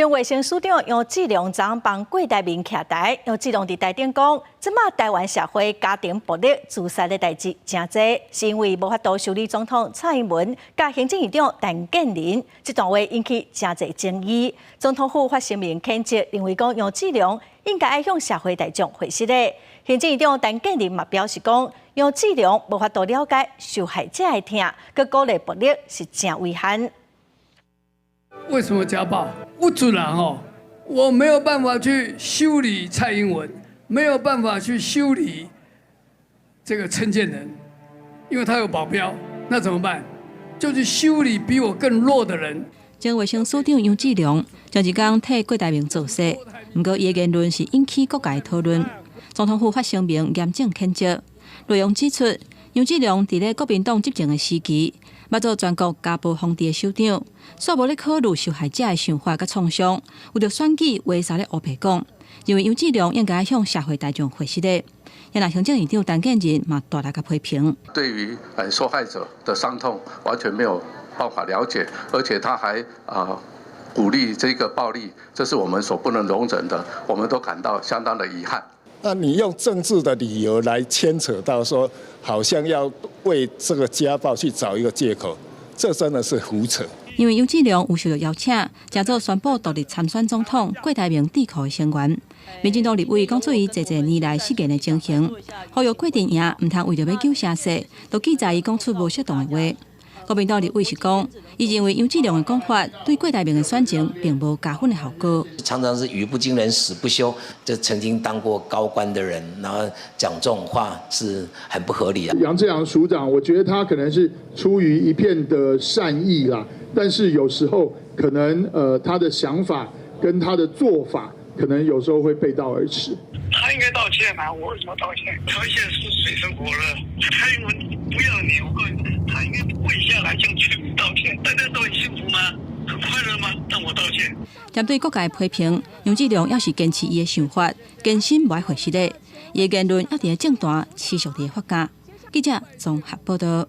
中卫生署长杨志良昨帮郭台铭徛台，杨志良伫台顶讲，即马台湾社会家庭暴力、自杀的代志真多，是因为无法度修理总统蔡英文甲行政院长陈建仁，这段话引起真侪争议。总统府发声明谴责，认为讲杨志良应该爱向社会大众回息的。行政院长陈建仁嘛表示讲，杨志良无法度了解受害者的痛，佮鼓励暴力是真危险。为什么家暴？不准啦吼！我没有办法去修理蔡英文，没有办法去修理这个陈建仁，因为他有保镖，那怎么办？就去修理比我更弱的人。前卫生署长杨志良前一天替郭台铭做事，不过伊的言论是引起各界讨论。总统府发声明严正谴责，内容指出，杨志良伫咧国民党执政的时期，捌做全国家暴防治的首长，煞无咧考虑受害者的想法甲创伤，为着选举话煞咧乌白讲，认为杨志良应该向社会大众回息的。也让行政院长陈建仁嘛大力个批评，对于受害者的伤痛完全没有办法了解，而且他还鼓励这个暴力，这是我们所不能容忍的，我们都感到相当的遗憾。那你用政治的理由来牵扯到说，好像要为这个家暴去找一个借口，这真的是胡扯。因为杨志良有受到邀请，正做宣布独立参选总统郭台铭智库的成员。民进党立委讲出伊侪年来事件的情形，呼吁郭阵营唔通为着要救声势，就记在伊讲出无适当的话。国民党立委是讲，伊认为杨志良的讲法对郭台铭的选情并无加分的效果。常常是语不惊人死不休，这曾经当过高官的人，然后讲这种话是很不合理的。杨志良署长，我觉得他可能是出于一片的善意啦，但是有时候可能他的想法跟他的做法，可能有时候会背道而驰。他应该道歉啊！我为什么道歉？台湾现在是水深火热，蔡英文不要脸，我告诉你，他应该跪下来向全民道歉。大家都很幸福吗？很快乐吗？让我道歉。针对各界批评，杨志良要是坚持伊的想法，坚信不爱回事的，伊的言论要伫政坛持续地发酵。记者综合报道。